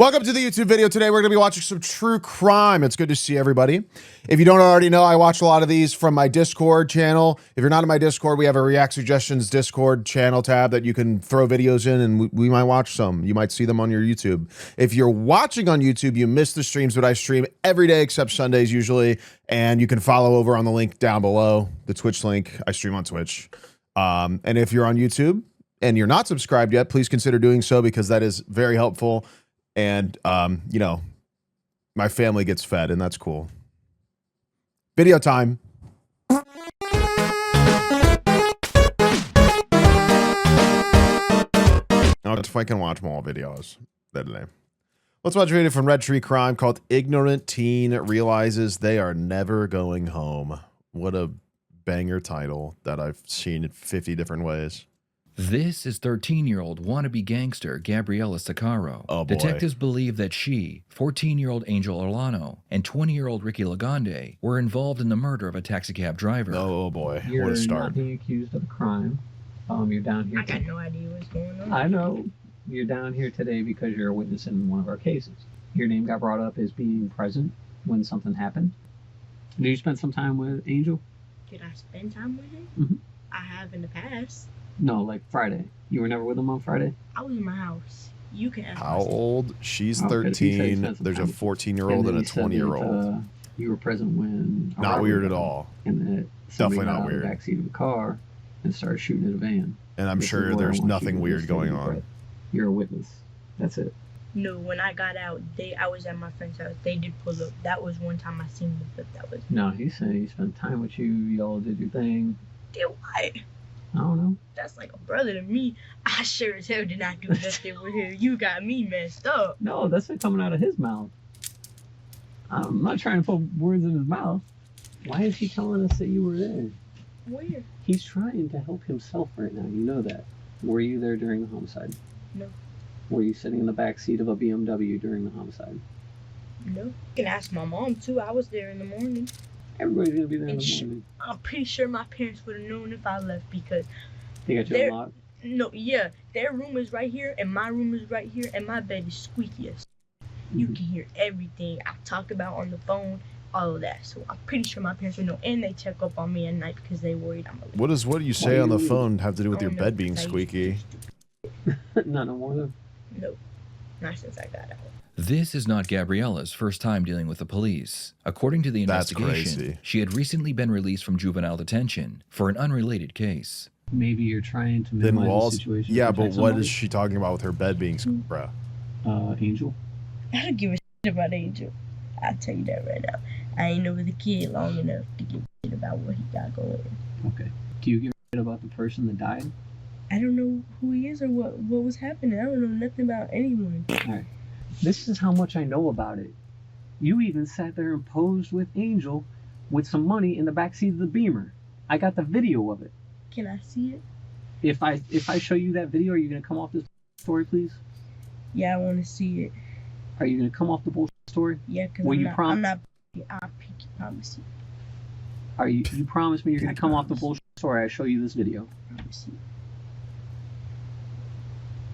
Welcome to the YouTube video. Today we're going to be watching some true crime. It's good to see everybody. If you don't already know, I watch a lot of these from my Discord channel. If you're not in my Discord, we have a React Suggestions Discord channel tab that you can throw videos in and we might watch some. You might see them on your YouTube. If you're watching on YouTube, you missed the streams, but I stream every day except Sundays usually. And you can follow over on the link down below, the Twitch link. I stream on Twitch. And if you're on YouTube and you're not subscribed yet, please consider doing so because that is very helpful. And, you know, my family gets fed, and that's cool. Video time. Oh, if I can watch more videos today. Let's watch a video from Red Tree Crime called Ignorant Teen Realizes They Are Never Going Home. What a banger title that I've seen in 50 different ways. This is 13-year-old wannabe gangster Gabriella Saccaro. Oh boy. Detectives believe that she, 14-year-old Angel Orlano, and 20-year-old Ricky Lagonde were involved in the murder of a taxicab driver. Oh boy, You're what a start. not being accused of a crime. You're down here. I got no idea what's going on. I know. You're down here today because you're a witness in one of our cases. Your name got brought up as being present when something happened. Did you spend some time with Angel? Did I spend time with him? Mm-hmm. I have in the past. No, like Friday. You were never with him on Friday? I was in my house. You can ask How myself. old? She's Okay, 13. There's a 14-year-old and a 20-year-old. You were present when... Not weird at all. And that somebody Definitely got not out of weird. the backseat of the car and started shooting at a van. And I'm This is sure what I there's want you nothing to weird understand, going Brett. on. You're a witness. That's it. No, when I got out, I was at my friend's house. They did pull up. That was one time I seen them, but that was... No, he's saying he spent time with you. Y'all did your thing. Did what? I don't know. That's like a brother to me. I sure as hell did not do nothing with him. You got me messed up. No, that's not coming out of his mouth. I'm not trying to put words in his mouth. Why is he telling us that you were there? Where? He's trying to help himself right now. You know that. Were you there during the homicide? No. Were you sitting in the back seat of a BMW during the homicide? No. You can ask my mom, too. I was there in the morning. Everybody's going to be there in And the morning. I'm pretty sure my parents would have known if I left because... They got you They're- unlocked? No, yeah. Their room is right here, and my room is right here, and my bed is squeaky as... You can hear everything I talk about on the phone, all of that. So I'm pretty sure my parents would know, and they check up on me at night because they worried I'm gonna leave. What do you say do on the you- phone have to do with I your don't know, bed being because I squeaky? Not no more than. No, not since I got out. This is not Gabriella's first time dealing with the police. According to the That's investigation, crazy. she had recently been released from juvenile detention for an unrelated case. Maybe you're trying to Then minimize the Walls. situation. Yeah, to but protect what somebody. is she talking about with her bed being bruh? Angel? I don't give a shit about Angel. I'll tell you that right now. I ain't know the kid long enough to give a shit about what he got going on. Okay. Do you give a shit about the person that died? I don't know who he is or what was happening. I don't know nothing about anyone. Alright. This is how much I know about it. You even sat there and posed with Angel with some money in the backseat of the Beamer. I got the video of it. Can I see it? If I show you that video, are you gonna come off this story, please? Yeah, I want to see it. Are you gonna come off the bullshit story? Yeah, because Will I'm you not. prom- I'm not. I'll promise you. Are you promise me you're gonna come off the bullshit story? I show you this video. Promise you.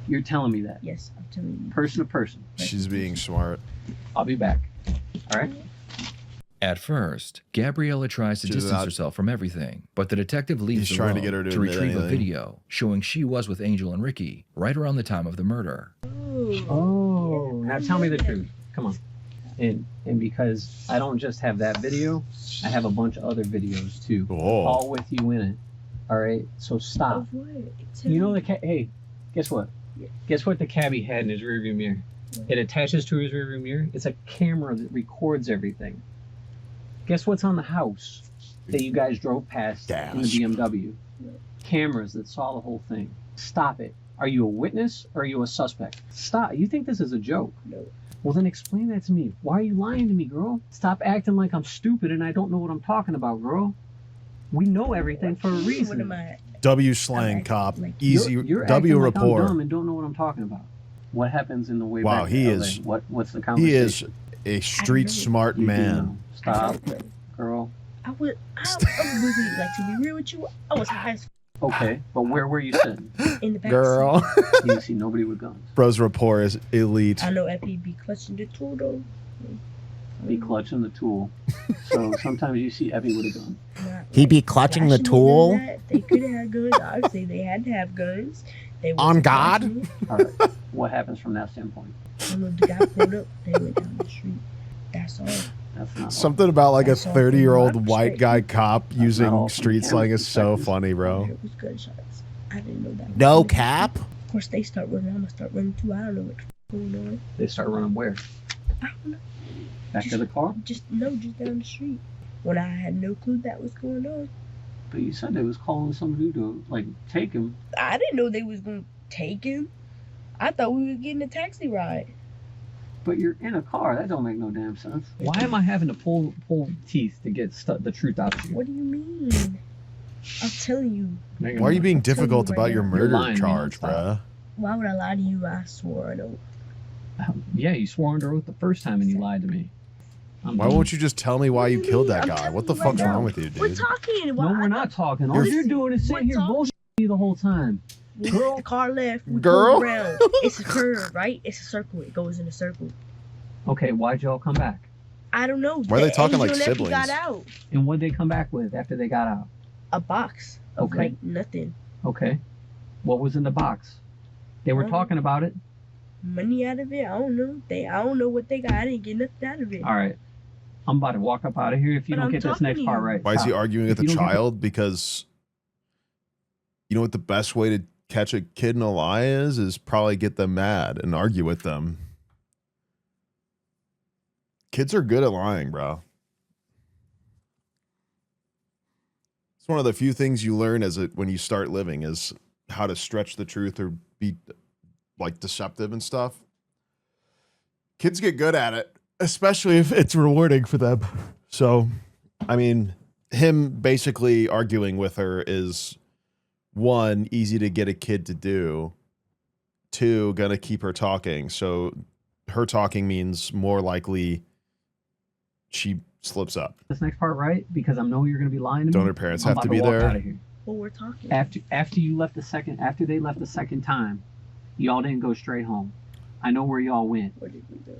You're telling me that. Yes, I'm telling you. Person to person. She's being smart. I'll be back. Alright? At first, Gabriella tries to She's distance not- herself from everything, but the detective leaves He's the trying to room get her to admit retrieve a anything. video showing she was with Angel and Ricky right around the time of the murder. Oh, now tell me the truth. Come on. And because I don't just have that video, I have a bunch of other videos too. Oh. All with you in it. Alright? So stop. Of what? Tell You know me. hey, guess what? Yeah. Guess what the cabbie had in his rearview mirror? It attaches to his rearview mirror. It's a camera that records everything. Guess what's on the house that you guys drove past in the Gasp. BMW? Cameras that saw the whole thing. Stop it. Are you a witness or are you a suspect? Stop. You think this is a joke? No. Well, then explain that to me. Why are you lying to me, girl? Stop acting like I'm stupid and I don't know what I'm talking about, girl. We know everything for a reason. What am I? W slang Okay, cop. like- Easy. You're W acting like I'm rapport. dumb and don't know what I'm talking about. What happens in the way Wow, back he to is- LA? What's the He conversation? is a street smart You do man. know. Stop, girl. I was really like to be real with you. I was high as Okay, but where were you sitting? In the back Girl. seat. You didn't see nobody with guns. Bro's rapport is elite. I know Epi be clutching the tool though. Be clutching the tool. So sometimes you see Epi with a gun. He be clutching the tool? They could have had guns. I would say they had to have guns. They On wasn't God? clutching it. All right. What happens from that standpoint? When the guy pulled up, they went down the street. That's all. That's not Something about like a That's all from 30-year-old my white guy cop not all using from street camera slang is so perspective. funny, bro. It was gunshots. I didn't know that. No cap? Of course, they start running. I'm gonna start running too. I don't know what's going on. They start running where? I don't know. Back to the car? Just down the street. When I had no clue that was going on. But you said they was calling somebody to like take him. I didn't know they was gonna take him. I thought we were getting a taxi ride. But you're in a car. That don't make no damn sense. Why am I having to pull teeth to get the truth out of you? What do you mean? I'm telling you. Why are you being I'm telling difficult you about right your now. murder lying to me charge, nonstop. bruh? Why would I lie to you? I swore I don't. Yeah, you swore under oath the first time and you lied to me. Why won't you just tell me why you killed that I'm guy? telling What the you fuck's right wrong now. with you, We're dude? talking. No, Why- we're not talking. All You're- you're doing is sitting We're here talking. bullshitting me the whole time. Girl, the car left. We Girl? pulled around. It's a curve, right? It's a circle. It goes in a circle. Okay, why'd y'all come back? I don't know. Why are they The talking like Angel and Effie siblings? got out. And what'd they come back with after they got out? A box. Of Okay. like nothing. Okay. What was in the box? They were Um, talking about it. Money out of it. I don't know. I don't know what they got. I didn't get nothing out of it. All right. I'm about to walk up out of here if you But don't I'm get this talking next to part you. right. Why is he Stop. arguing If with a you don't get child? Because you know what the best way to catch a kid in a lie is probably get them mad and argue with them. Kids are good at lying, bro. It's one of the few things you learn when you start living is how to stretch the truth or be like deceptive and stuff. Kids get good at it, especially if it's rewarding for them. So, I mean, him basically arguing with her is one, easy to get a kid to do. Two, gonna keep her talking. So her talking means more likely she slips up. this next part right because I know you're going to be lying to me. Don't her parents I'm have about to be walk there? Out of here. Well, we're talking. After after they left the second time, y'all didn't go straight home. I know where y'all went. What did we do?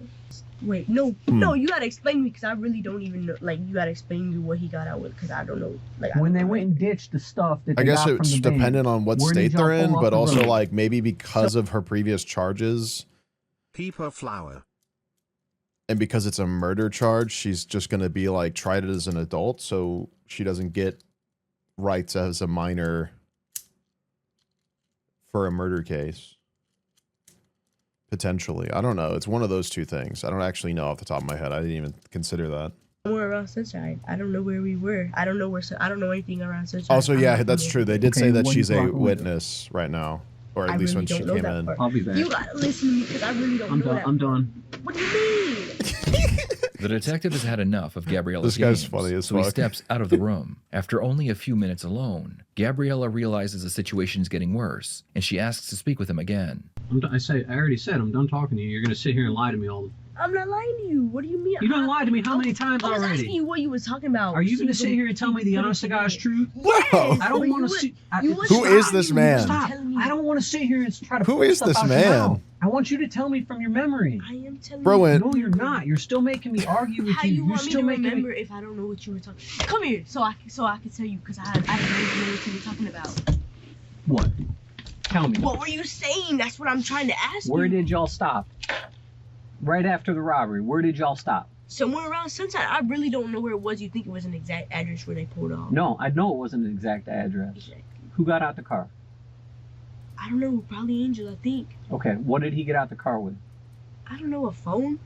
Wait, no, Hmm. no, you gotta explain to me because I really don't even know. Like, you gotta explain to me what he got out with because I don't know. Like, I When don't they know. went and ditched the stuff that I they guess got from it's the van, dependent on what where state did y'all they're in, pull off but the also road? like maybe because of her previous charges Peeper flower. and because it's a murder charge, she's just going to be like tried as an adult, so she doesn't get rights as a minor for a murder case. Potentially. I don't know. It's one of those two things. I don't actually know off the top of my head. I didn't even consider that. Somewhere around Sunshine. I don't know where we were. I don't know I don't know anything around Sunshine. Also, I'm yeah, not that's from true. They there. did say that what she's are you a talking with? witness right now, or at I least really when she don't know came that in. part. I'll be back. You gotta listen to me because I really don't I'm know done. that. I'm done. What do you mean? The detective has had enough of Gabriella's This guy's games, funny as so he fuck. steps out of the room. After only a few minutes alone, Gabriella realizes the situation is getting worse, and she asks to speak with him again. I already said I'm done talking to you. You're gonna sit here and lie to me all. I'm not lying to you. What do you mean? You done lied to me how many times I was asking already? you what you was talking about. Are you So gonna sit here and tell me the put it honest to God's together. truth? Whoa. I don't want to see. Who is this man? Stop! Telling me. I don't want to sit here and try to. Who pull is stuff this out your man? mouth. I want you to tell me from your memory. I am telling Bro, you. when- No, you're not. You're still making me argue with How you. you You're want me still to making remember me. if I don't know what you were talking? Come here, so I can tell you because I didn't know what you were talking about. What? Tell me. What were you saying? That's what I'm trying to ask Where you. did y'all stop? Right after the robbery. Where did y'all stop? Somewhere around Sunshine. I really don't know where it was. You think it was an exact address where they pulled off? No, I know it wasn't an exact address. Exactly. Who got out the car? I don't know. Probably Angel. I think. Okay, what did he get out the car with? I don't know. A phone.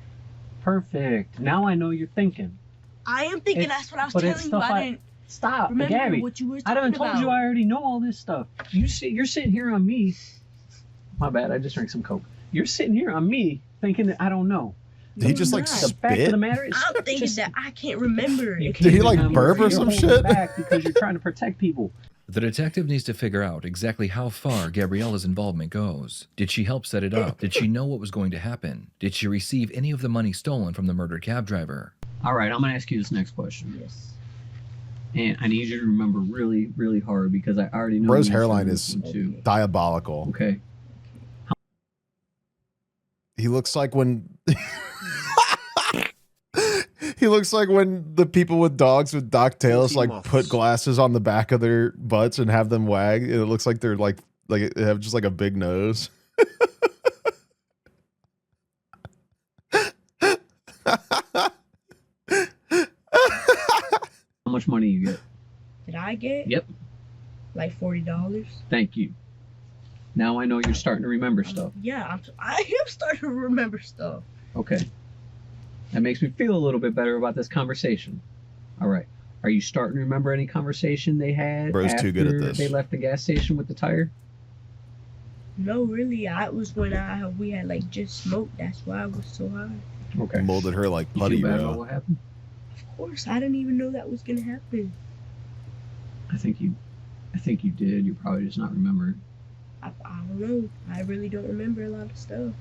Perfect. Now I know you're thinking. I am thinking. It's- That's what I was but telling it's you. stuff I didn't Stop, remember Gabby. what you were I talking done told about. you I already know all this stuff. You're sitting here on me. My bad. I just drank some Coke. You're sitting here on me thinking that I don't know. Did he just like I'm not. The fact of spit? the matter is, I'm thinking just- that I can't remember. you If can't Did he, like, remember. burp or You're some holding shit? back because you're trying to protect people. The detective needs to figure out exactly how far Gabriella's involvement goes. Did she help set it up? Did she know what was going to happen? Did she receive any of the money stolen from the murdered cab driver? All right, I'm gonna ask you this next question. Yes. And I need you to remember really, really hard because I already know. Bro's the answer to hairline this is one, too. diabolical. Okay. He looks like when he looks like when the people with dogs with dock tails 40 like moths. put glasses on the back of their butts and have them wag. And it looks like they're like they have just like a big nose. How much money you get? Did I get? Yep. Like $40. Thank you. Now I know you're starting to remember stuff. Yeah, I am starting to remember stuff. Okay. That makes me feel a little bit better about this conversation. All right. Are you starting to remember any conversation they had Bro's after too good at this. they left the gas station with the tire? No, really. I was when we had like just smoked. That's why I was so high. Okay. Molded her like You putty, feel bad about bro. what happened? Of course, I didn't even know that was gonna happen. I think you did. You're probably just not remembering. I don't know. I really don't remember a lot of stuff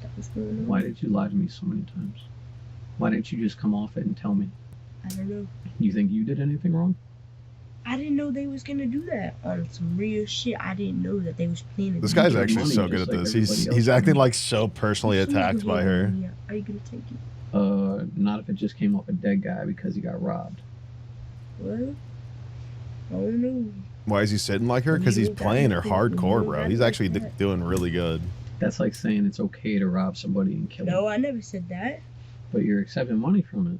that was going on. Why did you lie to me so many times? Why didn't you just come off it and tell me? I don't know. You think you did anything wrong? I didn't know they was gonna do that on some real shit. I didn't know that they was planning. This to guy's do that. actually money so just good at like this. everybody He's else. acting like so personally As soon as attacked you by get her. money, are you gonna take it? Not if it just came off a dead guy because he got robbed. Well, I don't know. Why is he sitting like her? Because he's playing her hardcore, bro. He's actually doing really good. That's like saying it's okay to rob somebody and kill No, them, I never said that. but you're accepting money from it.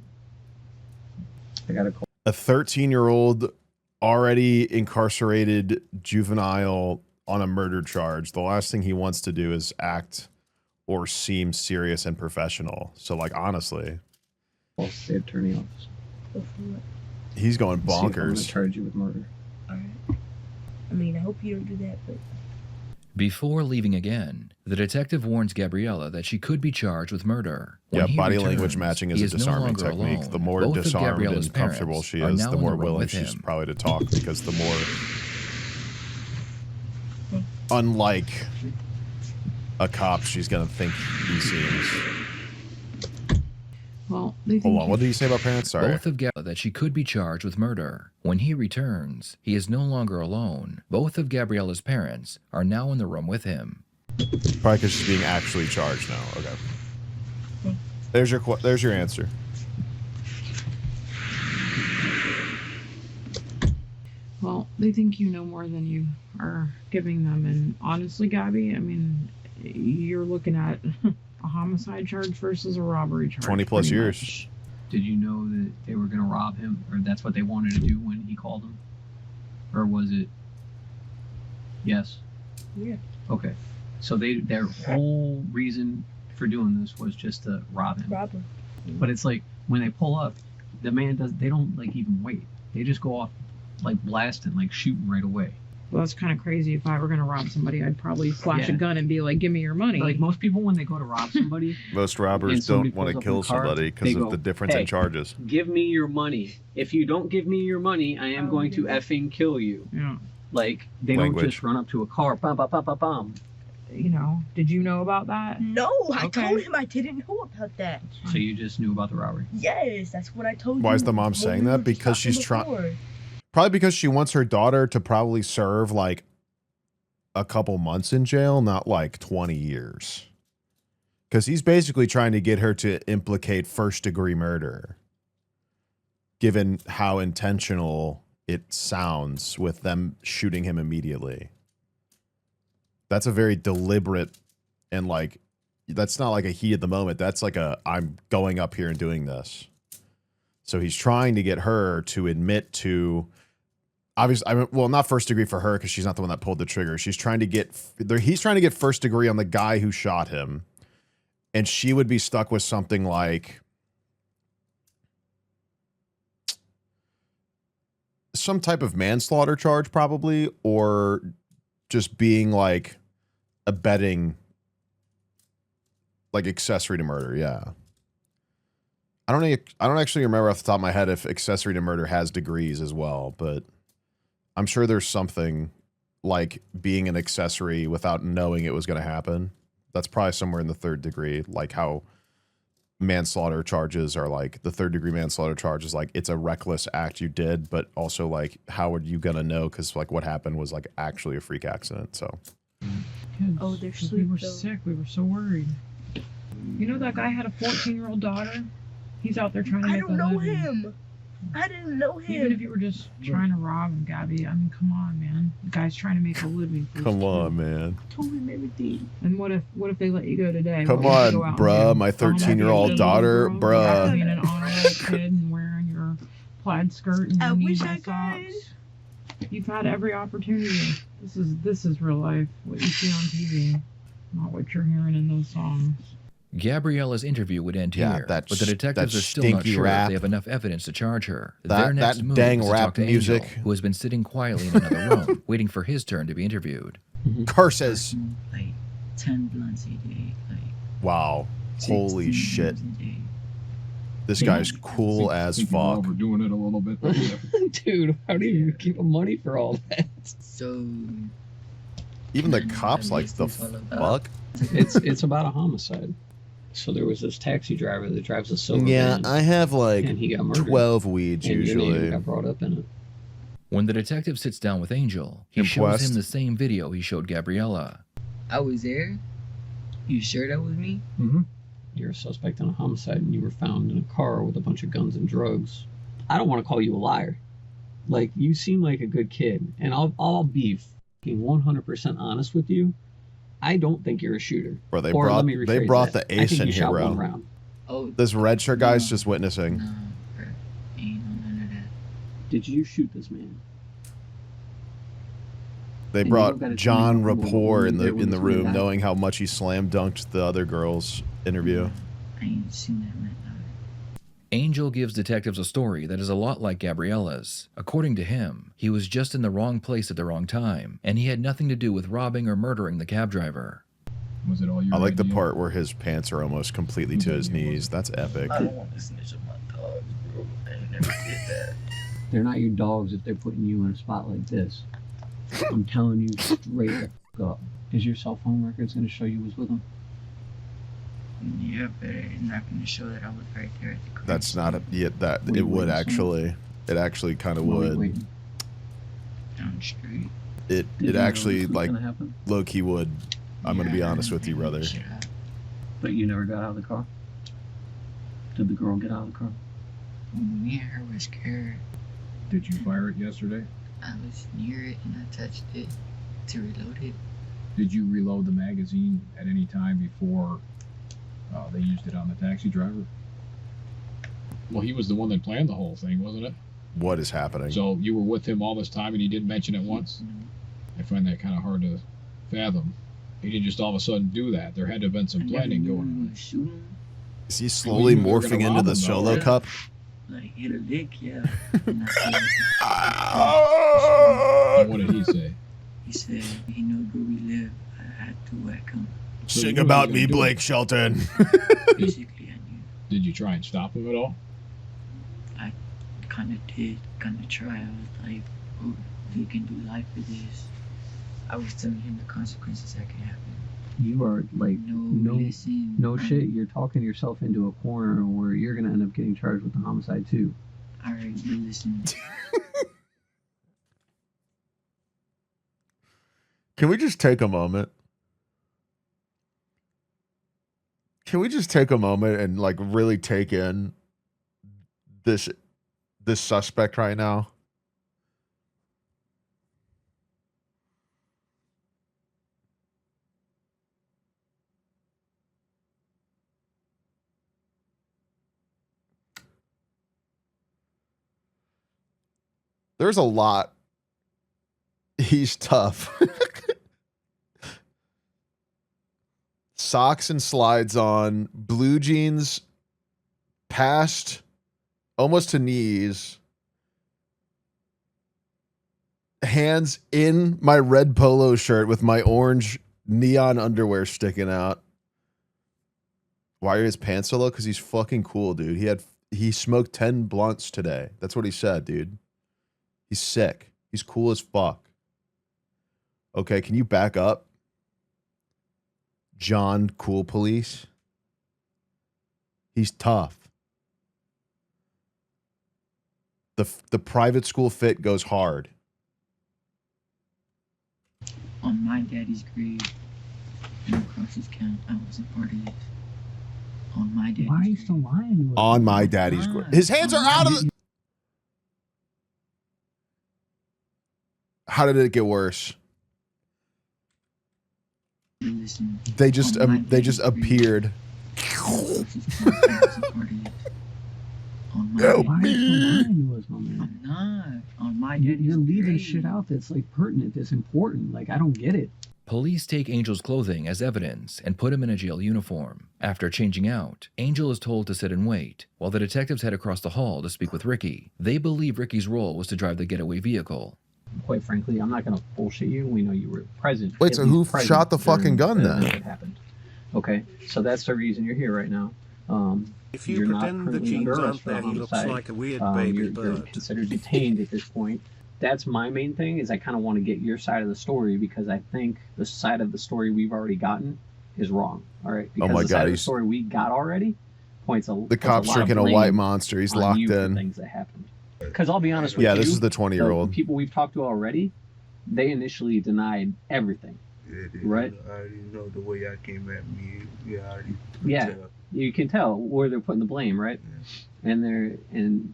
I got a call. A 13-year-old already incarcerated juvenile on a murder charge. The last thing he wants to do is act or seem serious and professional. So, like, honestly, State attorney office. Go for it. he's going See if I'm gonna bonkers. charge you with murder. All right. I mean, I hope you don't do that, but Before leaving again, the detective warns Gabriella that she could be charged with murder. When Yeah, he body returns, language matching is he a no disarming longer technique. alone. The more Both of disarmed Gabriella's and comfortable parents she are is, now the in more room willing with she's him. probably to talk, because the more unlike a cop she's gonna think he seems. Well, they think Hold on, what did you say about parents? Sorry. Both of Gabriella that she could be charged with murder. When he returns, he is no longer alone. Both of Gabriella's parents are now in the room with him. Probably because she's being actually charged now. Okay. There's your answer. Well, they think you know more than you are giving them, and honestly, Gabby, I mean, you're looking at a homicide charge versus a robbery charge. 20 plus pretty years. much. Did you know that they were gonna rob him, or that's what they wanted to do when he called them, or was it? Yes. yeah. Okay. So their whole reason for doing this was just to rob him. Robert. But it's like when they pull up, the man they don't like even wait. They just go off like blasting, like shooting right away. Well, that's kind of crazy. If I were gonna rob somebody, I'd probably flash a Yeah. gun and be like, "Give me your money." Like most people when they go to rob somebody, Most And robbers somebody don't want to pulls up kill in the car, somebody because they of go, the difference "Hey." in charges. give me your money. If you don't give me your money, I am Oh, going to yeah. effing kill you. yeah. Like they Language. don't just run up to a car, bam, bam, bam, bam, bam. You know, did you know about that? No, I Okay. told him I didn't know about that. So you just knew about the robbery. Yes, that's what I told you. Why is the mom when saying we that? were Because talking she's trying. before. Probably because she wants her daughter to probably serve like a couple months in jail, not like 20 years. Because he's basically trying to get her to implicate first-degree murder, given how intentional it sounds with them shooting him immediately. That's a very deliberate and like, that's not like a heat of the moment. That's like a, I'm going up here and doing this. So he's trying to get her to admit to, obviously, I mean, well, not first degree for her because she's not the one that pulled the trigger. She's trying to get, he's trying to get first degree on the guy who shot him. And she would be stuck with something like some type of manslaughter charge, probably, or just being like abetting, like accessory to murder. Yeah. I don't actually remember off the top of my head if accessory to murder has degrees as well, but I'm sure there's something like being an accessory without knowing it was going to happen. That's probably somewhere in the third degree, like how manslaughter charges are like the 3rd-degree manslaughter charge is like it's a reckless act you did, but also like how are you gonna know? Because like what happened was like actually a freak accident. So Kids, Oh, they're 'cause asleep, We were though. sick. We were so worried. You know that guy had a 14-year-old daughter? He's out there trying to I make don't a know living. him. I didn't know him. Even if you were just trying to rob him, Gabby, I mean, come on, man. The guy's trying to make a living. For his come kid. on, man. I told him everything. And what if they let you go today? Come What would on, you go out and bruh. do? My Oh, that'd be a 13-year-old good daughter, little girl. bruh. Being an honorable kid and wearing your plaid skirt and I your wish knee-high I could. socks. You've had every opportunity. This is real life. What you see on TV, not what you're hearing in those songs. Gabriella's interview would end Yeah, here, that but the detectives that are still not stinky sure if rap. they have enough evidence to charge her. That- Their next that move dang is to rap talk to music. Angel, who has been sitting quietly in another room, waiting for his turn to be interviewed. Curses. Like 10 blunts a day. Like Wow. Holy 16 shit. blunts a day. This guy's cool as think you're fuck. overdoing it a little bit. But yeah. Dude, how do you keep money for all that? So Even the I know cops what like this the is all about. fuck. It's about a homicide. So there was this taxi driver that drives a silver Yeah, van, I have like and he got murdered. 12 weeds and your name usually. got brought up in it. When the detective sits down with Angel, he shows Impressed? him the same video he showed Gabriella. I was there. You sure that was me? You're a suspect in a homicide, and you were found in a car with a bunch of guns and drugs. I don't want to call you a liar. Like, you seem like a good kid, and I'll be 100% honest with you. I don't think you're a shooter. Bro, they Or brought let me they rephrase brought that. the I ace think in you here, shot one bro. round. Oh, This red shirt guy's no, just witnessing. No, bro. Ain't no none of that. Did you shoot this man? They And you brought don't gotta tell John me what Rapport in you the did when in the this man room, died. knowing how much he slam dunked the other girl's interview. I ain't seen that man. Angel gives detectives a story that is a lot like Gabriella's. According to him, he was just in the wrong place at the wrong time, and he had nothing to do with robbing or murdering the cab driver. Was it all your I like the idea? part where his pants are almost completely to his knees. That's epic. I don't want to snitch on my dogs, bro. I ain't never did that. They're not your dogs if they're putting you in a spot like this. I'm telling you straight the f up. Is your cell phone records going to show you was with them? Yeah, but it's not going to show that I was right there at the crime That's not a scene. yeah. That Wait, it would wait, actually. It actually kind of Wait, would. wait. Down the street. It Did you know actually this was like gonna happen? low key would. I'm gonna be Yeah, honest with you, I brother. made shit up. But you never got out of the car? Did the girl get out of the car? Me and her were scared. Did you fire it yesterday? I was near it and I touched it to reload it. Did you reload the magazine at any time before they used it on the taxi driver? Well, he was the one that planned the whole thing, wasn't it? What is happening? So you were with him all this time and he didn't mention it once? I find that kind of hard to fathom. He didn't just all of a sudden do that. There had to have been some I never planning knew going we on. were shooting. Is he slowly you were gonna morphing into rob the him, though, solo right? cup? Like hit a lick, yeah. And And what did he say? he said he knew where we live. I had to whack him. So you Sing knew he about was me, gonna do Blake it. Shelton. Basically, I knew. Did you try and stop him at all? Kind of did, kind of try. I was like, oh, we can do life with this. I was telling him the consequences that could happen. You are like, No, listen. no shit. You're talking yourself into a corner where you're going to end up getting charged with a homicide too. All right, but listen. Can we just take a moment? Can we just take a moment and like really take in this suspect right now? There's a lot. He's tough. Socks and slides on, blue jeans past almost to knees, hands in my red polo shirt with my orange neon underwear sticking out. Why are his pants so low? Because he's fucking cool, dude. He smoked 10 blunts today. That's what he said, dude. He's sick. He's cool as fuck. Okay, can you back up? John Cool Police. He's tough. The private school fit goes hard. On my daddy's grave, no crosses count. I wasn't part of this. On my daddy's Why are you grave. still lying to us? On my daddy's grave. His hands are out of the... How did it get worse? Listen, They just on my appeared. no crosses count. I wasn't part of this. On my Help Why are you me. still lying to us, my man? I'm not. On my You're daddy's leaving grave. shit out that's like pertinent, that's important. Like, I don't get it. Police take Angel's clothing as evidence and put him in a jail uniform. After changing out, Angel is told to sit and wait, while the detectives head across the hall to speak with Ricky. They believe Ricky's role was to drive the getaway vehicle. Quite frankly, I'm not gonna bullshit you. We know you were present. Wait, at so least who present shot the during fucking gun the then? event that happened. Okay, so that's the reason you're here right now. If you You're not pretend the currently under genes arrest aren't for there, he looks homicide. like a weird baby You're bird. considered detained at this point. That's my main thing, is I kind of want to get your side of the story, because I think the side of the story we've already gotten is wrong. All right, because my the God, side of the he's- story we got already points a The cop's puts a lot of drinking a blame white monster. He's on locked you for in. things that happened. Because I'll be honest with Yeah, you, this is the the 20-year-old. people we've talked to already, they initially denied everything. Right. I already know the way y'all came at me. Yeah, I already Yeah. tell. You can tell where they're putting the blame, right? And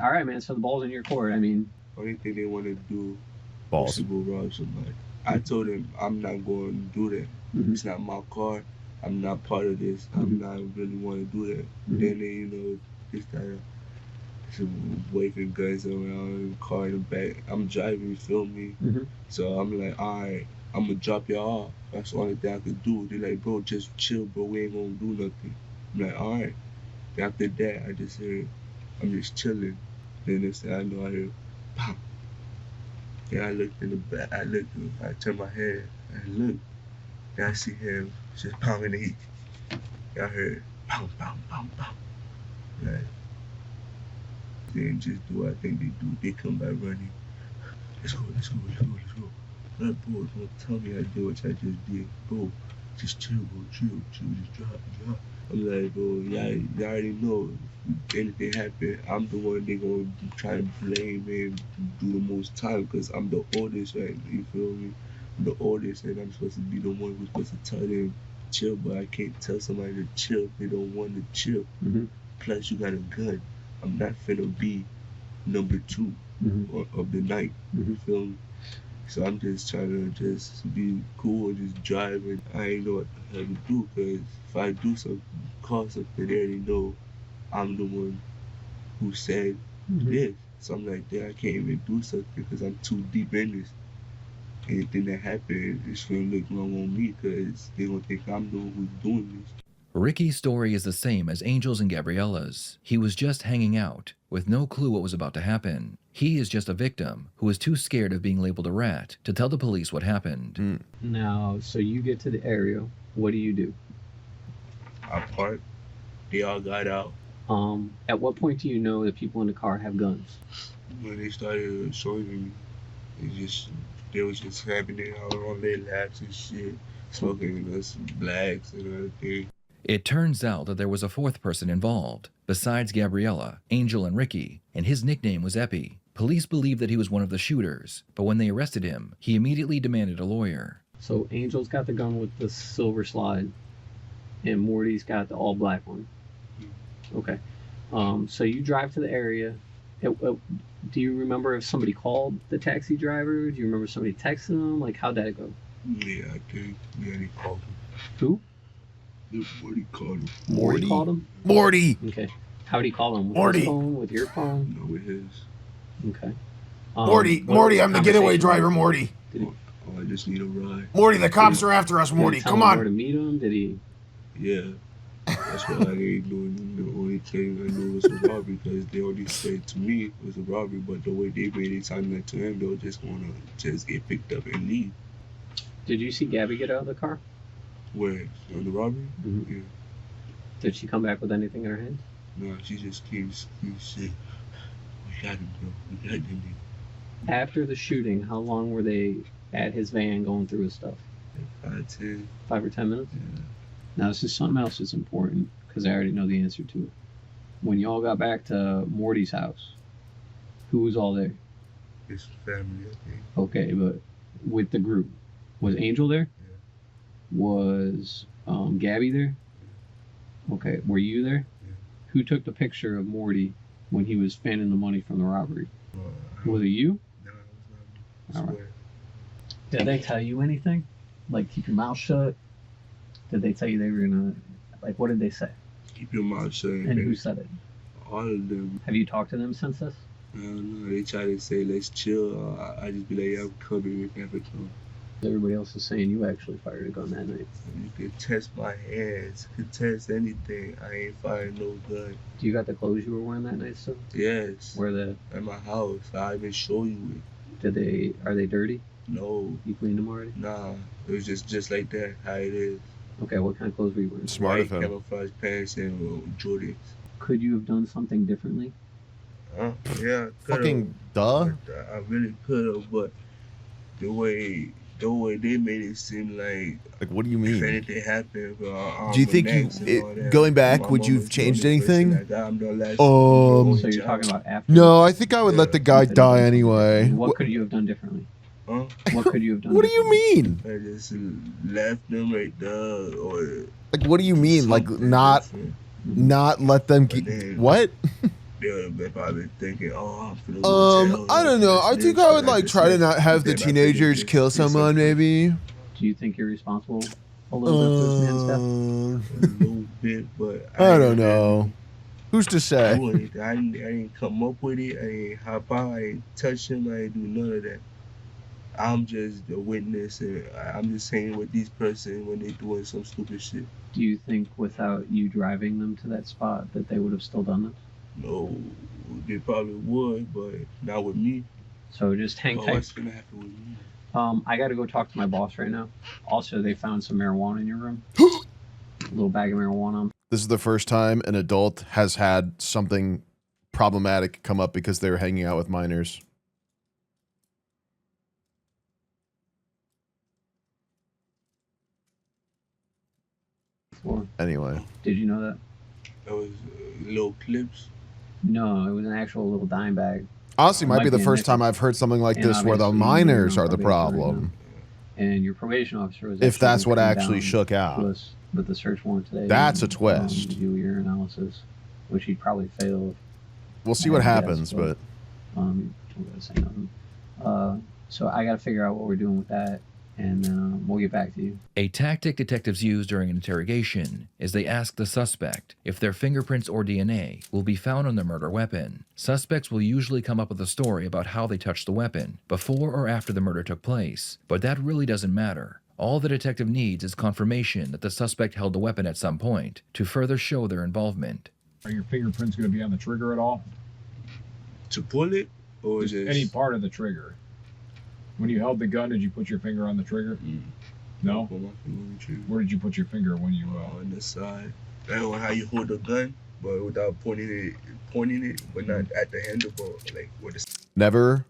all right, man. So the ball's in your court. I mean, Only thing they want to do Balls. is to go rob somebody. I told them I'm not going to do that. Mhm. It's not my car. I'm not part of this. I'm not really want to do that. Mhm. Then they, just some waving guns around in the car in the back. I'm driving, you feel me? Mhm. So I'm like, all right, I'm gonna drop y'all off. That's the only thing I could do. They're like, bro, just chill, bro. We ain't gonna do nothing. I'm like, all right. After that, I just heard, I'm just chilling. Then next thing I know, I hear, pop. Then I looked in the back. I turned my head. I looked. Then I see him just pounding the heat. I heard, pound, pound, pound, pound. Like, they didn't just do what I think they do. They come by running. Let's go, let's go, let's go, let's go. That boy, don't tell me I did what I just did. Bro, just chill, bro, chill, just drop. I'm like, bro, y'all already know if anything happen, I'm the one they gonna try to blame and do the most time, because I'm the oldest, right? You feel me? I'm the oldest, and I'm supposed to be the one who's supposed to tell them chill, but I can't tell somebody to chill if they don't want to chill. Mhm. Plus, you got a gun. I'm not finna be number 2 of the night. You feel me? So I'm just trying to just be cool and just drive, and I ain't know what the hell to do, because if I do something, call something, they already know I'm the one who said this. So I'm like, I can't even do something because I'm too deep in this. Anything that happened is gonna look wrong on me, because they gonna think I'm the one who's doing this. Ricky's story is the same as Angel's and Gabriella's. He was just hanging out, with no clue what was about to happen. He is just a victim who is too scared of being labeled a rat to tell the police what happened. Now, so you get to the area. What do? I parked. They all got out. At what point do you know that people in the car have guns? When they started showing me, they was just happening out on their laps and shit, smoking us blacks and everything. It turns out that there was a fourth person involved, besides Gabriella, Angel, and Ricky, and his nickname was Epi. Police believe that he was one of the shooters, but when they arrested him, he immediately demanded a lawyer. So Angel's got the gun with the silver slide, and Morty's got the all black one. Okay. So you drive to the area. Do you remember if somebody called the taxi driver? Do you remember somebody texting them? Like, how'd that go? Yeah, I think. Yeah, they called him. Who? Morty called him. Morty called him? Morty! Okay. How'd he call him? With Morty. his phone? With your phone? No, with his. Okay. Morty, I'm the getaway driver, Morty. Oh, I just need a ride. Morty, the cops are after us, Did he Morty. tell Come him on. where to meet him? Did he? Yeah. That's why I ain't doing the only thing I knew was a robbery, because they already said to me it was a robbery, but the way they made it sound like to him, they were just gonna just get picked up and leave. Did you see Gabby get out of the car? Where? On the robbery? Mhm. Yeah. Did she come back with anything in her hands? No, she just keeps saying, we got him, bro. We got him. After the shooting, how long were they at his van going through his stuff? 5, 10. 5 or 10 minutes? Yeah. Now, this is something else that's important, because I already know the answer to it. When y'all got back to Morty's house, who was all there? His family, I think. Okay, but with the group, was Angel there? Yeah. Was Gabby there? Okay, were you there? Yeah. Who took the picture of Morty when he was fanning the money from the robbery? Was it you? No, it was not me. I swear. Did they tell you anything? Like, keep your mouth shut? Did they tell you they were gonna, like, what did they say? Keep your mouth shut. And who said it? All of them. Have you talked to them since this? I don't know. They try to say, let's chill. I just be like, yeah, I'm coming. We never come. Everybody else is saying you actually fired a gun that night. You can test my hands. You can test anything. I ain't firing no gun. Do you got the clothes you were wearing that night still? Yes. Where the? At my house. I even show you it. Are they dirty? No. You cleaned them already? Nah. It was just like that. How it is. Okay, what kind of clothes were you wearing? Smart of him. Camouflage pants and Jordans. Could you have done something differently? Yeah. Fucking duh. I really could have, but the way they made it seem like what do you if mean? anything happened, Do you think going back, would you have changed anything? So you're talking about after? No, I think I would let the guy die anyway. What could you have done differently? Huh? What could you have done? What do you mean? I just left them right there, or like, what do you mean? Like, not let them get what? They would have been probably thinking, oh, I'm finna go to jail. I don't know. I think I would like try to not have the teenagers kill someone. Maybe. Do you think you're responsible a little bit for this man's death? A little bit, but I don't know. Who's to say? I didn't come up with it. I ain't hop out. I ain't touch him. I ain't do none of that. I'm just a witness, and I'm just saying what these person when they doing some stupid shit. Do you think without you driving them to that spot that they would have still done this? No, they probably would, but not with me. So just hang tight. What's gonna happen with me? I got to go talk to my boss right now. Also, they found some marijuana in your room. A little bag of marijuana. This is the first time an adult has had something problematic come up because they were hanging out with minors. Anyway. Did you know that? That was little clips. No, it was an actual little dime bag. Honestly, might be the first time I've heard something like this where the minors are the problem. And your probation officer was. If that's what actually shook out. With the search warrant today. That's a twist. Do your analysis, which he probably failed. We'll see what happens, but. I'm gonna say nothing. So I got to figure out what we're doing with that, and we'll get back to you. A tactic detectives use during an interrogation is they ask the suspect if their fingerprints or DNA will be found on the murder weapon. Suspects will usually come up with a story about how they touched the weapon, before or after the murder took place, but that really doesn't matter. All the detective needs is confirmation that the suspect held the weapon at some point to further show their involvement. Are your fingerprints going to be on the trigger at all? To pull it? Or just any part of the trigger? When you held the gun, did you put your finger on the trigger? No? Where did you put your finger when you... on the side. I don't know how you hold the gun, but without pointing it, but not at the handle, but like with the... Never,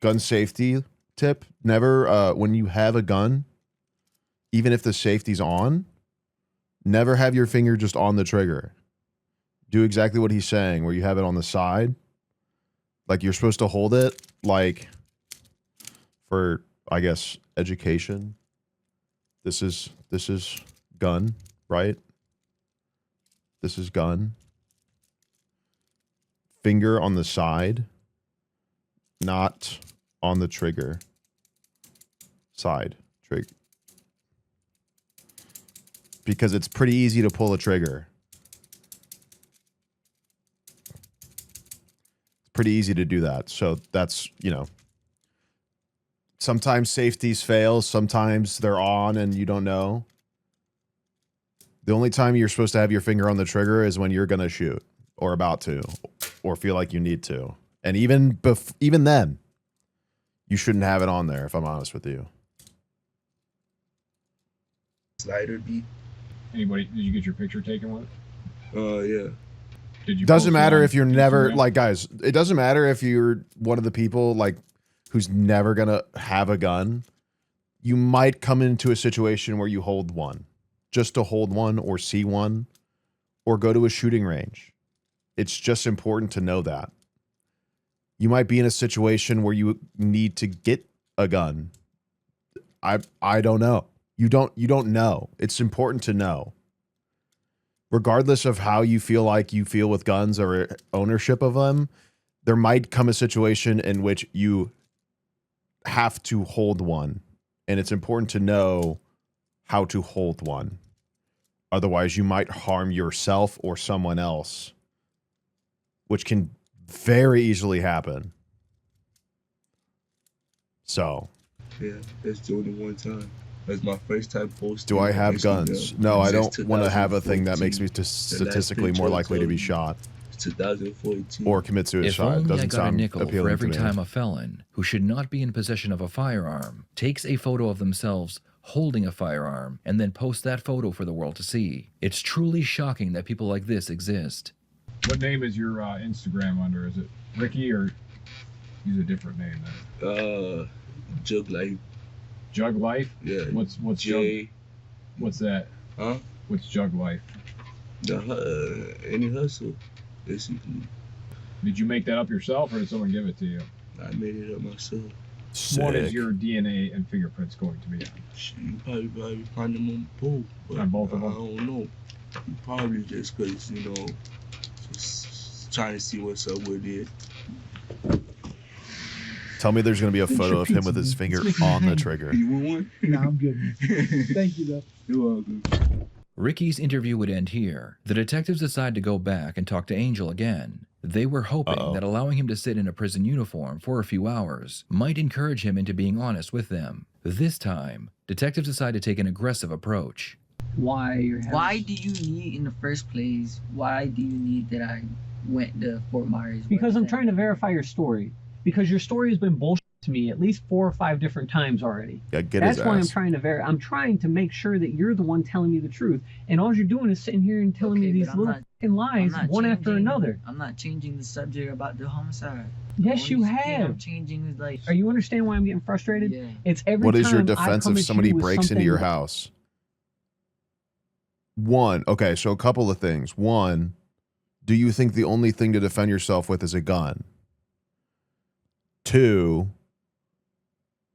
gun safety tip, never, when you have a gun, even if the safety's on, never have your finger just on the trigger. Do exactly what he's saying, where you have it on the side. Like, you're supposed to hold it, like... for, I guess, education. This is gun, right? This is gun. Finger on the side, not on the trigger. Side, trigger. Because it's pretty easy to pull a trigger. It's pretty easy to do that. So that's, you know... Sometimes safeties fail, sometimes they're on and you don't know. The only time you're supposed to have your finger on the trigger is when you're going to shoot or about to or feel like you need to. And even then, you shouldn't have it on there, if I'm honest with you. Slider B. Anybody, did you get your picture taken with it? Yeah. Did you doesn't matter if you're never, like, guys, it doesn't matter if you're one of the people, like, who's never going to have a gun. You might come into a situation where you hold one. Just to hold one or see one. or go to a shooting range. It's just important to know that. You might be in a situation where you need to get a gun. I don't know. You don't know. It's important to know. Regardless of how you feel with guns or ownership of them, there might come a situation in which you have to hold one, and it's important to know how to hold one. Otherwise, you might harm yourself or someone else, which can very easily happen. So, Yeah, that's the only one time. That's my first time posting. do I have guns? No, I don't want to have a thing that makes me statistically more likely to be shot 2014. or commit If suicide. only I Doesn't got a sound nickel for appealing every to me. time a felon, who should not be in possession of a firearm, takes a photo of themselves holding a firearm and then posts that photo for the world to see. It's truly shocking that people like this exist. What name is your Instagram under? Is it Ricky or use a different name then? Jug Life. Jug Life? Yeah. What's J? Jug? What's that? Huh? What's Jug Life? Any hustle, basically. Did you make that up yourself or did someone give it to you? I made it up myself. Sick. What is your DNA and fingerprints going to be on? You probably find them on both. But On both of them? I don't know. Probably just because, just trying to see what's up with it. Tell me there's going to be a photo of him with his finger on the trigger. You want one? No, I'm good, man. Thank you, though. You're welcome. Ricky's interview would end here. The detectives decide to go back and talk to Angel again. They were hoping that allowing him to sit in a prison uniform for a few hours might encourage him into being honest with them. This time, detectives decide to take an aggressive approach. Why do you need, in the first place, why do you need that I went to Fort Myers? Because I'm trying to verify your story. Because your story has been bullshit to me at least 4 or 5 different times already. Yeah, get That's his why I'm ass. trying to I'm trying to make sure that you're the one telling me the truth. And all you're doing is sitting here and telling me these little fucking lies one after another. I'm not changing the subject about the homicide. Yes, you I'm have. changing is like. Are you understand why I'm getting frustrated? Yeah. It's every What time is your I defense come if at somebody you with breaks into your something- house? One, okay, so a couple of things. One, do you think the only thing to defend yourself with is a gun? Two,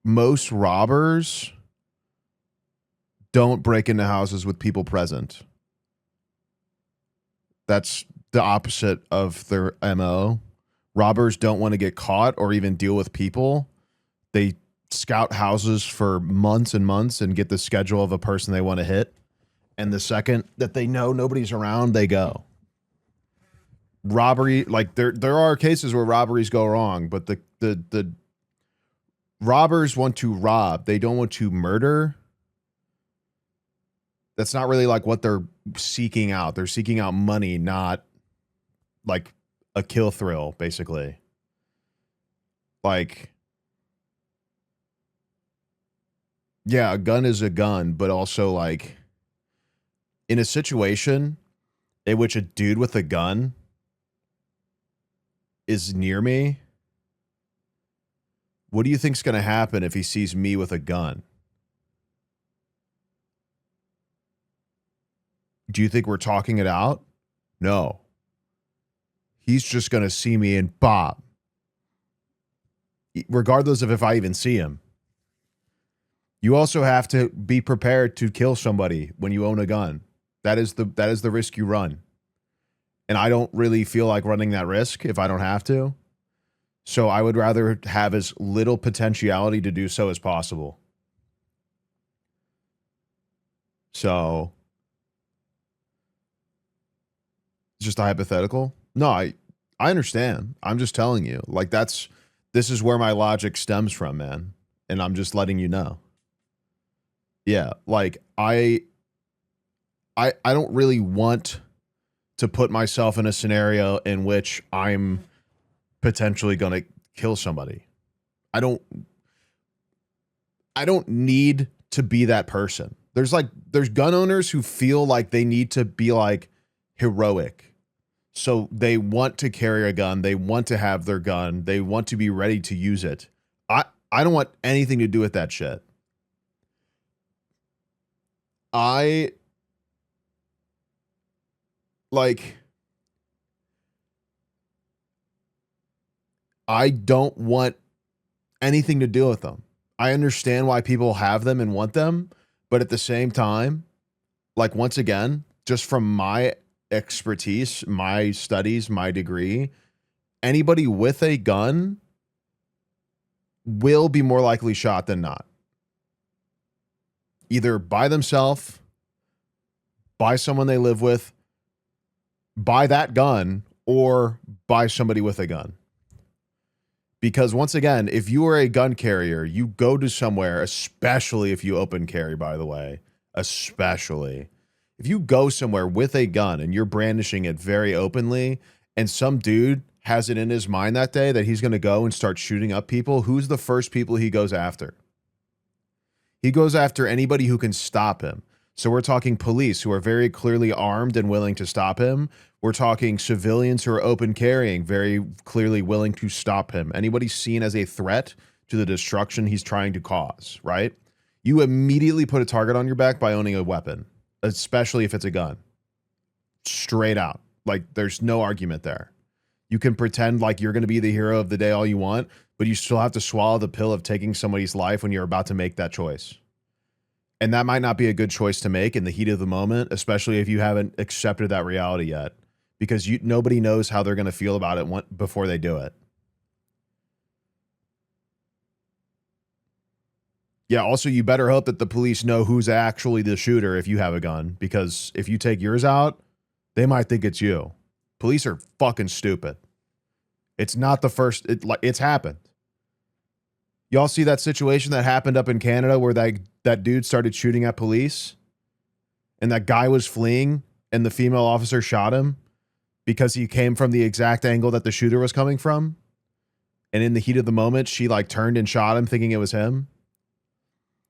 most robbers don't break into houses with people present. That's the opposite of their MO. Robbers don't want to get caught or even deal with people. They scout houses for months and months and get the schedule of a person they want to hit. And the second that they know nobody's around, they go. Robbery, like there are cases where robberies go wrong, but the robbers want to rob. They don't want to murder. That's not really like what they're seeking out. They're seeking out money, not like a kill thrill, basically. Like, yeah, a gun is a gun, but also like in a situation in which a dude with a gun is near me, what do you think's going to happen if he sees me with a gun? Do you think we're talking it out? No. He's just going to see me and bop. Regardless of if I even see him. You also have to be prepared to kill somebody when you own a gun. That is the risk you run. And I don't really feel like running that risk if I don't have to. So I would rather have as little potentiality to do so as possible. So it's just a hypothetical. No, I understand. I'm just telling you. Like this is where my logic stems from, man. And I'm just letting you know. Yeah, like I don't really want to put myself in a scenario in which I'm potentially going to kill somebody. I don't need to be that person. There's gun owners who feel like they need to be like heroic. So they want to carry a gun, they want to have their gun, they want to be ready to use it. I don't want anything to do with that shit. like, I don't want anything to do with them. I understand why people have them and want them, but at the same time, like, once again, just from my expertise, my studies, my degree, anybody with a gun will be more likely shot than not. Either by themselves, by someone they live with, by that gun, or by somebody with a gun. Because once again, if you are a gun carrier, you go to somewhere, especially if you open carry, by the way, especially if you go somewhere with a gun and you're brandishing it very openly, and some dude has it in his mind that day that he's going to go and start shooting up people, who's the first people he goes after? He goes after anybody who can stop him. So we're talking police who are very clearly armed and willing to stop him. We're talking civilians who are open carrying, very clearly willing to stop him. Anybody seen as a threat to the destruction he's trying to cause, right? You immediately put a target on your back by owning a weapon, especially if it's a gun. Straight out. Like, there's no argument there. You can pretend like you're going to be the hero of the day all you want, but you still have to swallow the pill of taking somebody's life when you're about to make that choice. And that might not be a good choice to make in the heat of the moment, especially if you haven't accepted that reality yet, because nobody knows how they're going to feel about it before they do it. Yeah, also, you better hope that the police know who's actually the shooter if you have a gun, because if you take yours out, they might think it's you. Police are fucking stupid. It's not the first, it's happened. Y'all see that situation that happened up in Canada where that dude started shooting at police and that guy was fleeing and the female officer shot him because he came from the exact angle that the shooter was coming from? And in the heat of the moment, she like turned and shot him thinking it was him?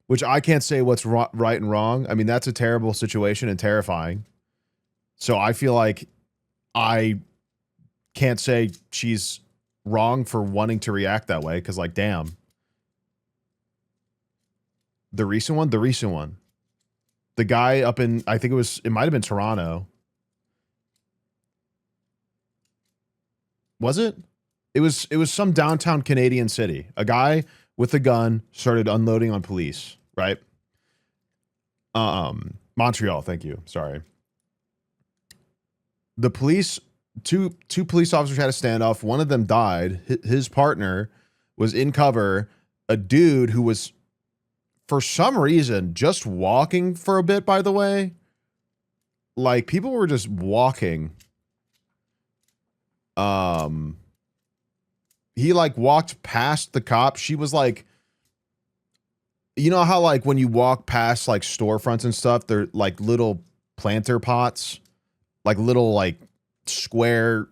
Which I can't say what's right and wrong. I mean, that's a terrible situation and terrifying. So I feel like I can't say she's wrong for wanting to react that way, because, like, damn. The recent one? The guy up in, I think it might have been Toronto. Was it? It was some downtown Canadian city. A guy with a gun started unloading on police, right? Montreal, thank you. Sorry. The police, two police officers had a standoff. One of them died. His partner was in cover. A dude who was, for some reason, just walking for a bit, by the way. Like, people were just walking. He, like, walked past the cop. She was, like, you know how, like, when you walk past, like, storefronts and stuff, they're, like, little planter pots? Like, little, like, square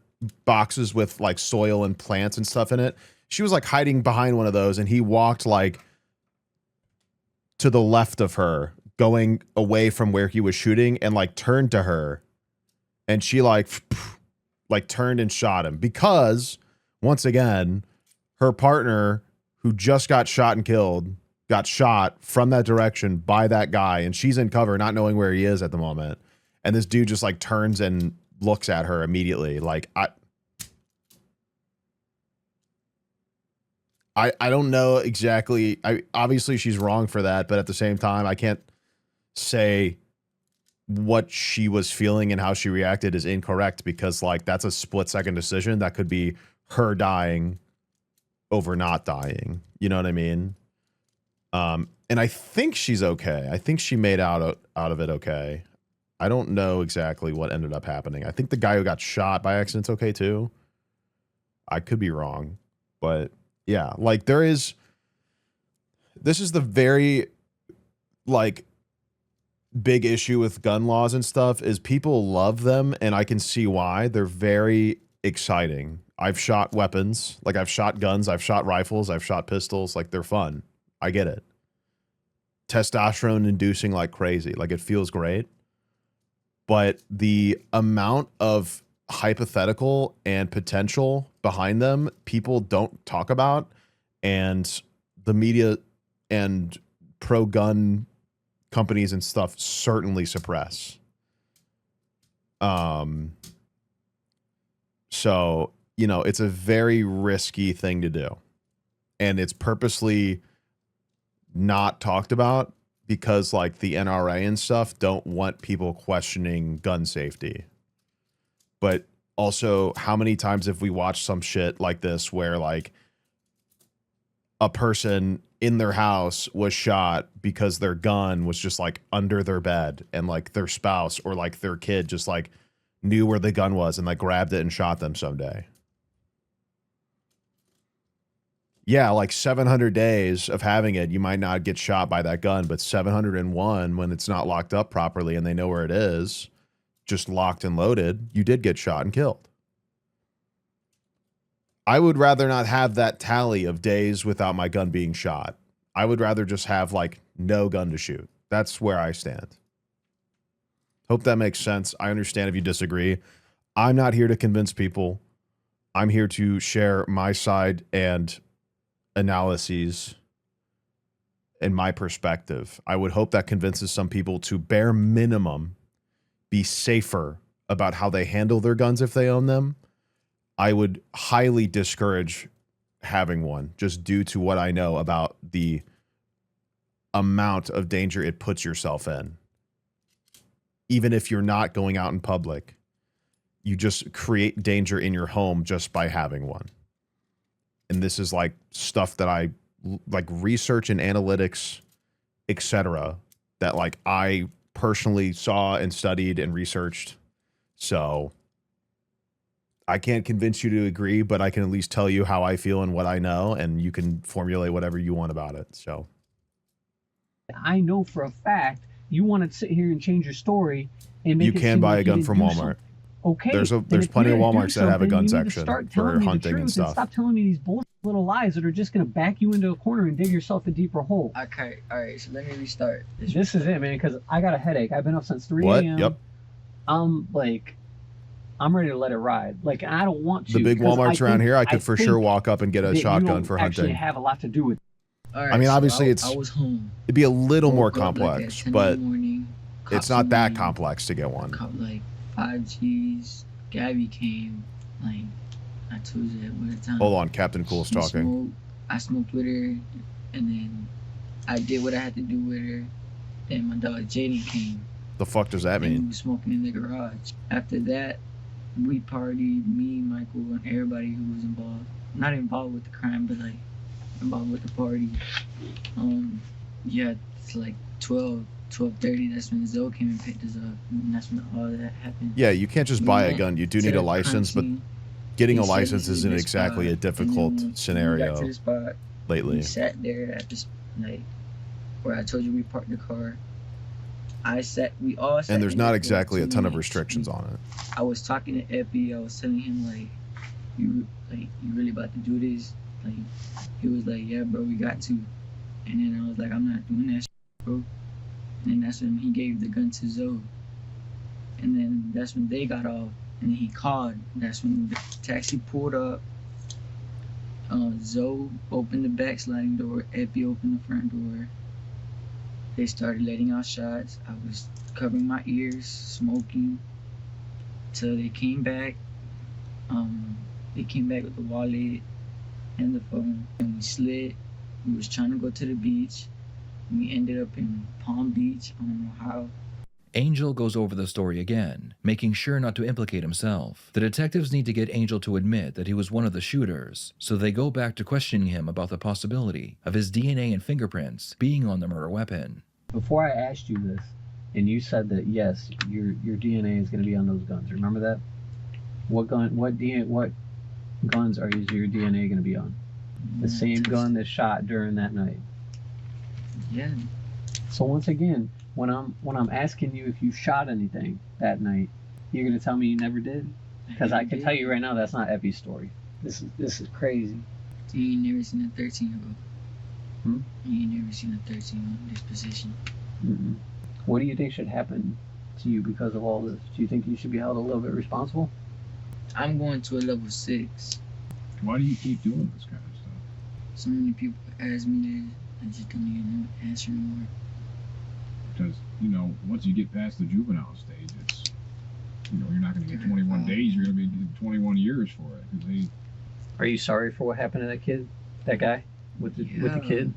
boxes with, like, soil and plants and stuff in it. She was, like, hiding behind one of those, and he walked, like, to the left of her, going away from where he was shooting, and, like, turned to her. And she, like turned and shot him. Because, once again, her partner, who just got shot and killed, got shot from that direction by that guy, and she's in cover, not knowing where he is at the moment. And this dude just, like, turns and looks at her immediately. Like, I don't know exactly. Obviously she's wrong for that, but at the same time, I can't say what she was feeling and how she reacted is incorrect, because, like, that's a split-second decision that could be her dying over not dying. You know what I mean? And I think she's okay. I think she made out of it okay. I don't know exactly what ended up happening. I think the guy who got shot by accident's okay too. I could be wrong, but yeah, like, this is the very, like, big issue with gun laws and stuff, is people love them, and I can see why. They're very exciting. I've shot weapons, like, I've shot guns, I've shot rifles, I've shot pistols. Like, they're fun. I get it. Testosterone inducing like crazy. Like, it feels great. But the amount of hypothetical and potential behind them, people don't talk about, and the media and pro-gun companies and stuff certainly suppress. So, you know, it's a very risky thing to do. And it's purposely not talked about because like the NRA and stuff don't want people questioning gun safety. But also, how many times have we watched some shit like this where like a person in their house was shot because their gun was just like under their bed, and like their spouse or like their kid just like knew where the gun was and like grabbed it and shot them someday? Yeah, like 700 days of having it, you might not get shot by that gun, but 701 when it's not locked up properly and they know where it is, just locked and loaded, you did get shot and killed. I would rather not have that tally of days without my gun being shot. I would rather just have like no gun to shoot. That's where I stand. Hope that makes sense. I understand if you disagree. I'm not here to convince people. I'm here to share my side and analyses and my perspective. I would hope that convinces some people to bare minimum be safer about how they handle their guns if they own them. I would highly discourage having one just due to what I know about the amount of danger it puts yourself in. Even if you're not going out in public, you just create danger in your home just by having one. And this is like stuff that I like research and analytics, etc., that like I personally saw and studied and researched. So I can't convince you to agree, but I can at least tell you how I feel and what I know, and you can formulate whatever you want about it. So I know for a fact you want to sit here and change your story and make you it can seem buy like a you gun didn't from do Walmart. something. Okay, There's then there's if plenty of you're gonna Walmarts do that have a something, gun you need to section start for telling me the hunting and truth stuff. stop telling me these bullshit little lies that are just gonna back you into a corner and dig yourself a deeper hole. Okay, alright, so let me restart. This is it, man, because I got a headache. I've been up since 3 What? a.m. Yep. I'm ready to let it ride. Like, I don't want to. The big because Walmarts I around think- here, I could for sure think walk up and get a that you shotgun don't for actually hunting. have a lot to do with it. Alright, I mean, so obviously, I was home. it'd be a little more Woke up, like, at complex, 10 in but the morning, it's cops not that came, complex to get one. like 5 G's. Gabby came, like I told you at the time. Hold on, Captain Cool's She talking. smoked, I smoked with her, and then I did what I had to do with her. Then my dog Jaden came. The fuck does that And we mean? was smoking in the garage. After that, we partied, me, Michael, and everybody who was involved. Not involved with the crime, but like involved with the party. Yeah, it's like 12:30. That's when Zoe came and picked us up, and that's when all that happened. Yeah, you can't just We buy a went gun. You do to need a the license, but crime scene. getting a They said license this is isn't this exactly a spot, and then difficult when we got to scenario the spot, lately. we sat there at this, like, where I told you we parked the car. We all sat And there's in not there for exactly a 2 ton of minutes. restrictions on it. I was talking to Epi. I was telling him like, you really about to do this? Like, he was like, yeah, bro, we got to. And then I was like, I'm not doing that shit, bro. And then that's when he gave the gun to Zoe. And then that's when they got off. And then he called. That's when the taxi pulled up. Zoe opened the back sliding door. Epi opened the front door. They started letting out shots. I was covering my ears, smoking, till they came back. They came back with the wallet and the phone, and we slid. We was trying to go to the beach. We ended up in Palm Beach. I don't know how. Angel goes over the story again, making sure not to implicate himself. The detectives need to get Angel to admit that he was one of the shooters, so they go back to questioning him about the possibility of his DNA and fingerprints being on the murder weapon. Before I asked you this, and you said that yes, your DNA is going to be on those guns. Remember that? What guns are your DNA going to be on? The same gun that shot during that night. Yeah. So once again, when I'm asking you if you shot anything that night, you're going to tell me you never did? Because I can tell you right now that's not Epi's story. This is crazy. You ain't never seen a 13-year-old. Hmm? You ain't never seen a 13-year-old in this position. Mm-mm. What do you think should happen to you because of all this? Do you think you should be held a little bit responsible? I'm going to a level 6. Why do you keep doing this kind of stuff? So many people ask me that. I just don't even answer anymore. Because, you know, once you get past the juvenile stage, you're not going to get 21 days. You're going to be getting 21 years for it. 'Cause they, Are you sorry for what happened to that kid, that guy with the kid?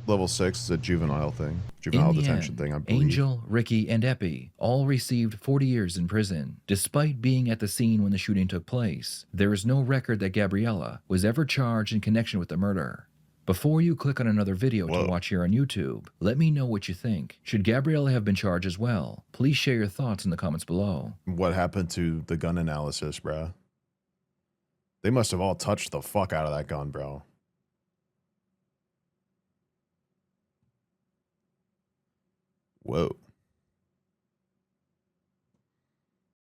Level 6 is a juvenile thing, juvenile In the detention end, thing, I believe. Angel, Ricky, and Epi all received 40 years in prison. Despite being at the scene when the shooting took place, there is no record that Gabriella was ever charged in connection with the murder. Before you click on another video to watch here on YouTube, let me know what you think. Should Gabriella have been charged as well? Please share your thoughts in the comments below. What happened to the gun analysis, bruh? They must have all touched the fuck out of that gun, bro. Whoa.